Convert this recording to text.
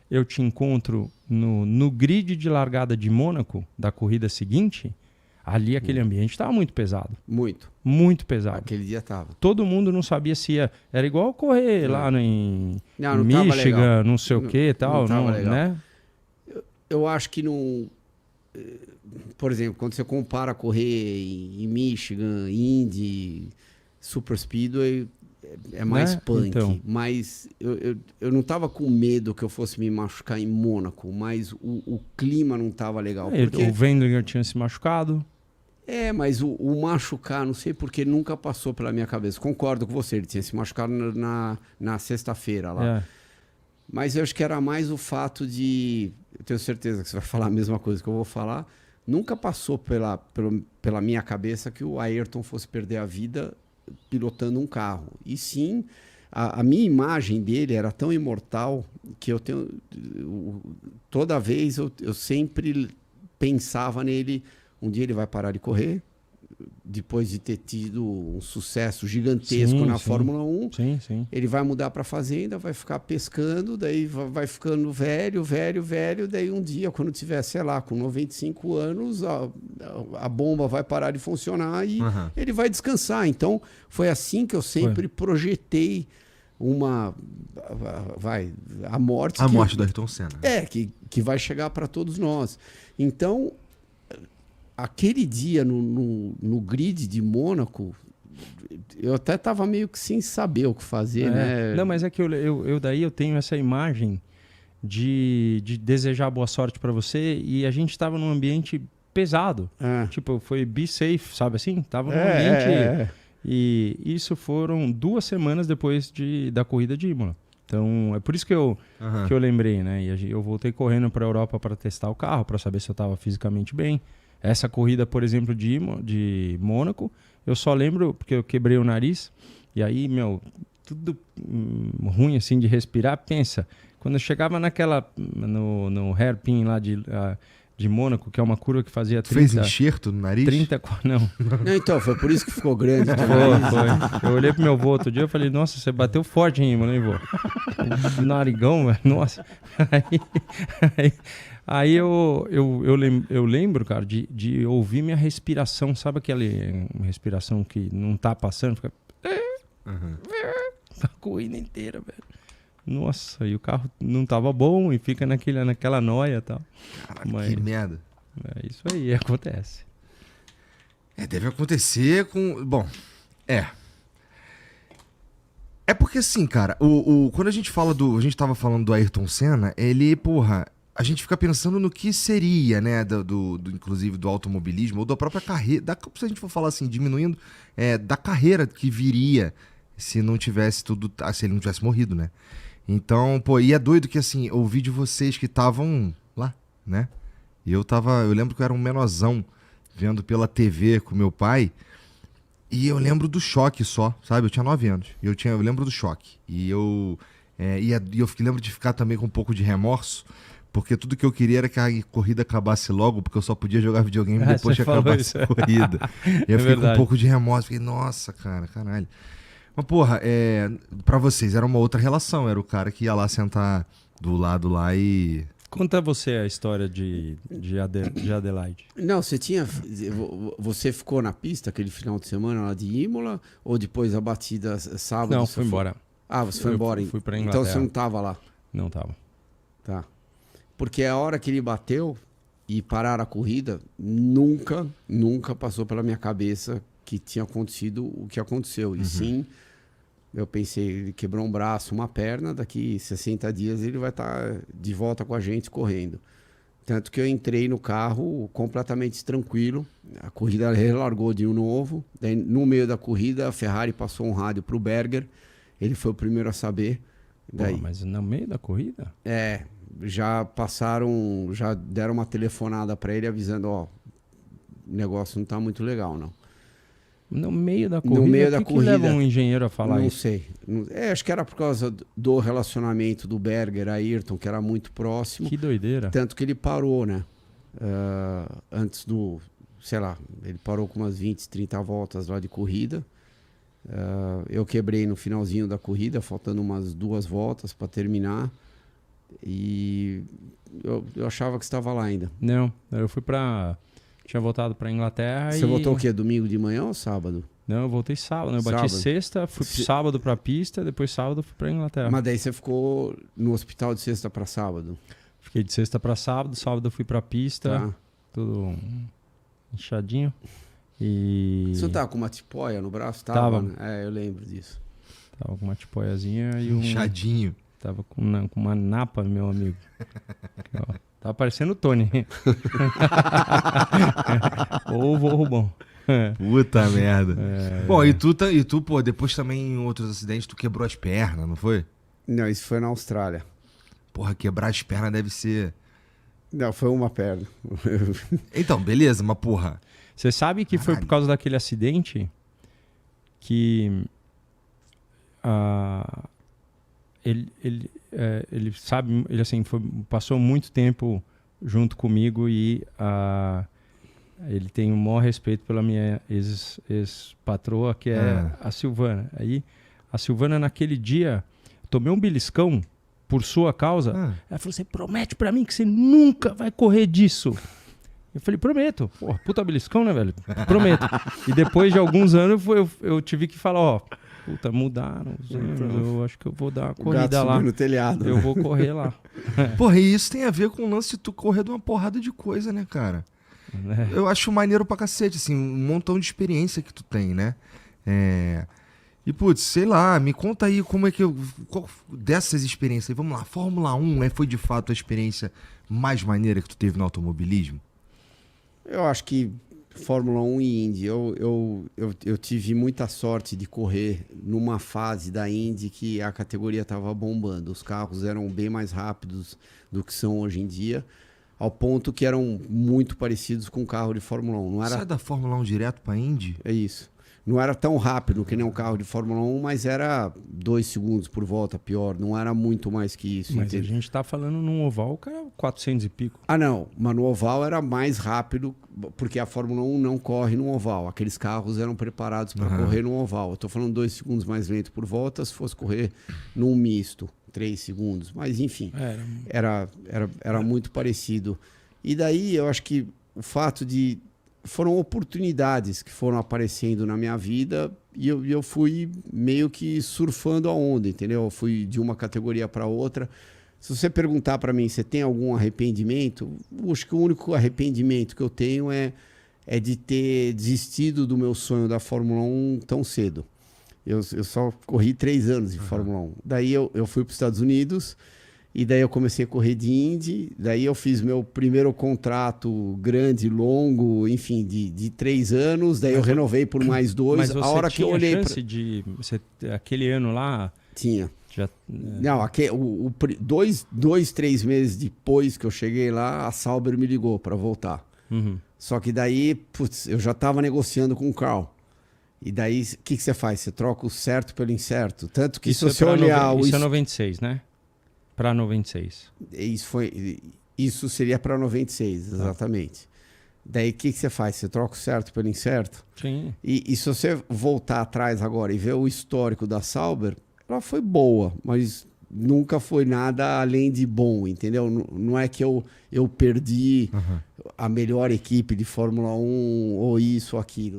eu te encontro no grid de largada de Mônaco, da corrida seguinte, ali aquele ambiente estava muito pesado. Muito. Muito pesado. Aquele dia tava. Todo mundo não sabia se ia... Era igual correr lá em Não Michigan, não sei o que e tal. Não tava legal. Né? Eu acho que não... Por exemplo, quando você compara correr em Michigan, Indy, Super Speedway, é mais punk. Então. Mas eu não tava com medo que eu fosse me machucar em Mônaco, mas o clima não tava legal. Porque... O Wendlinger tinha se machucado. Mas o machucar, não sei porque, nunca passou pela minha cabeça. Concordo com você, ele tinha se machucado na sexta-feira lá. Mas eu acho que era mais o fato de... Eu tenho certeza que você vai falar a mesma coisa que eu vou falar. Nunca passou pela minha cabeça que o Ayrton fosse perder a vida pilotando um carro. E sim, a minha imagem dele era tão imortal que eu tenho... Toda vez eu sempre pensava nele... Um dia ele vai parar de correr, depois de ter tido um sucesso gigantesco na Fórmula 1. Sim. Ele vai mudar para a fazenda, vai ficar pescando, daí vai ficando velho. Daí um dia, quando tiver, sei lá, com 95 anos, a bomba vai parar de funcionar e ele vai descansar. Então, foi assim que eu sempre projetei a morte. A morte do Ayrton Senna. Que vai chegar para todos nós. Então... Aquele dia no grid de Mônaco, eu até estava meio que sem saber o que fazer, né? Não, mas é que eu tenho essa imagem de desejar boa sorte para você e a gente estava num ambiente pesado. Tipo, foi be safe, sabe assim? Tava num ambiente... E isso foram 2 semanas depois da corrida de Imola. Então, é por isso que eu lembrei, né? E eu voltei correndo para a Europa para testar o carro, para saber se eu estava fisicamente bem. Essa corrida, por exemplo, de Mônaco, eu só lembro porque eu quebrei o nariz. E aí, tudo ruim assim de respirar. Pensa, quando eu chegava no hairpin lá de Mônaco, que é uma curva que fazia 30... Fez enxerto no nariz? Não. Então, foi por isso que ficou grande. Foi. Eu olhei pro meu avô outro dia e falei, nossa, você bateu forte em mim, hein, vô? Narigão, velho, nossa. Aí eu lembro, cara, de ouvir minha respiração. Sabe aquela respiração que não tá passando? Fica... A corrida inteira, velho. Nossa, e o carro não tava bom e fica naquela noia e tal. Caraca, que merda. É isso aí, acontece. Deve acontecer com... Bom, É porque assim, cara, quando a gente fala A gente tava falando do Ayrton Senna, ele, porra... A gente fica pensando no que seria, né, inclusive do automobilismo, ou da própria carreira, se a gente for falar assim, diminuindo, da carreira que viria se não tivesse se ele não tivesse morrido, né? Então, e é doido que assim, eu ouvi de vocês que estavam lá, né? E eu lembro que eu era um menorzão vendo pela TV com meu pai, e eu lembro do choque só, sabe? Eu tinha 9 anos, eu lembro do choque. E eu lembro de ficar também com um pouco de remorso, porque tudo que eu queria era que a corrida acabasse logo, porque eu só podia jogar videogame depois que acabasse a corrida. E eu fiquei com um pouco de remorso. Fiquei, nossa, cara, caralho. Mas, porra, pra vocês era uma outra relação. Era o cara que ia lá sentar do lado lá e... Conta você a história de Adelaide. Não, você ficou na pista aquele final de semana lá de Imola? Ou depois a batida sábado? Não, fui embora. Você foi embora? Fui pra Inglaterra. Então você não tava lá? Não tava. Tá. Porque a hora que ele bateu e pararam a corrida, nunca passou pela minha cabeça que tinha acontecido o que aconteceu. E sim, eu pensei, ele quebrou um braço, uma perna, daqui 60 dias ele vai estar de volta com a gente correndo. Tanto que eu entrei no carro completamente tranquilo, a corrida relargou de novo, daí no meio da corrida a Ferrari passou um rádio para o Berger, ele foi o primeiro a saber. Daí, mas no meio da corrida? Já deram uma telefonada para ele avisando, o negócio não tá muito legal, não. No meio da corrida? No meio da corrida. Que leva um engenheiro a falar isso? Não sei. Acho que era por causa do relacionamento do Berger a Ayrton, que era muito próximo. Que doideira. Tanto que ele parou, né? Antes do... Sei lá, ele parou com umas 20, 30 voltas lá de corrida. Eu quebrei no finalzinho da corrida, faltando umas 2 voltas para terminar. E eu achava que você estava lá ainda. Não, eu fui pra... Tinha voltado pra Inglaterra Você voltou o quê? Domingo de manhã ou sábado? Não, eu voltei sábado, né? Eu bati Sábado. sexta, fui sábado pra pista, depois sábado fui pra Inglaterra. Mas daí você ficou no hospital de sexta para sábado? Fiquei de sexta pra sábado, sábado eu fui pra pista, Tá. tudo inchadinho. E... Você não tava com uma tipóia no braço? Tava. Né? É, eu lembro disso. Tava com uma tipoiazinha e um... Inchadinho. Tava com uma napa, meu amigo. Aqui, ó. Tava parecendo o Tony. Ou o vô Rubão. Puta merda. Bom, e tu, pô, depois também em outros acidentes, tu quebrou as pernas, não foi? Não, isso foi na Austrália. Porra, quebrar as pernas deve ser... Não, foi uma perna. Então, beleza, mas porra... Você sabe que foi por causa daquele acidente que ele sabe, ele assim, passou muito tempo junto comigo e ele tem o maior respeito pela minha ex-patroa, que é a Silvana. Aí, a Silvana, naquele dia, tomei um beliscão por sua causa. Ela falou, você promete pra mim que você nunca vai correr disso. Eu falei, prometo. Porra, puta beliscão, né, velho? Prometo. E depois de alguns anos eu tive que falar, ó, puta, mudaram os anos, eu acho que eu vou dar uma corrida lá. No telhado. Eu vou correr lá. Porra, e isso tem a ver com o lance de tu correr de uma porrada de coisa, né, cara? Eu acho maneiro pra cacete, assim, um montão de experiência que tu tem, né? E, putz, sei lá, me conta aí como é que dessas experiências aí, vamos lá, Fórmula 1 foi de fato a experiência mais maneira que tu teve no automobilismo? Eu acho que Fórmula 1 e Indy, eu tive muita sorte de correr numa fase da Indy que a categoria estava bombando. Os carros eram bem mais rápidos do que são hoje em dia, ao ponto que eram muito parecidos com o carro de Fórmula 1. Não era... Sai da Fórmula 1 direto pra Indy? É isso. Não era tão rápido que nem um carro de Fórmula 1, mas era 2 segundos por volta pior. Não era muito mais que isso. Mas entende? a gente tá falando num oval, o cara 400 e pico. Ah, não. Mas no oval era mais rápido, porque a Fórmula 1 não corre no oval. Aqueles carros eram preparados para correr no oval. Eu tô falando 2 segundos mais lento por volta, se fosse correr num misto, 3 segundos. Mas, enfim, era muito parecido. E daí, eu acho que o fato de... Foram oportunidades que foram aparecendo na minha vida e eu fui meio que surfando a onda, entendeu? Eu fui de uma categoria para outra. Se você perguntar para mim se tem algum arrependimento, acho que o único arrependimento que eu tenho é de ter desistido do meu sonho da Fórmula 1 tão cedo. Eu só corri 3 anos de Fórmula 1. Daí eu fui para os Estados Unidos... E daí eu comecei a correr de Indy, daí eu fiz meu primeiro contrato grande, longo, enfim, de 3 anos, daí eu renovei por mais 2. Mas você a hora que eu olhei chance de... aquele ano lá... Tinha. Já, Não, 3 meses depois que eu cheguei lá, a Sauber me ligou para voltar. Só que daí, putz, eu já estava negociando com o Carl. E daí, o que você faz? Você troca o certo pelo incerto. Tanto que isso se você olhar... Isso é 96, né? Para 96. Isso seria para 96, exatamente. Daí o que você faz? Você troca o certo pelo incerto? Sim. E se você voltar atrás agora e ver o histórico da Sauber, ela foi boa, mas nunca foi nada além de bom, entendeu? Não é que eu perdi a melhor equipe de Fórmula 1 ou isso ou aquilo.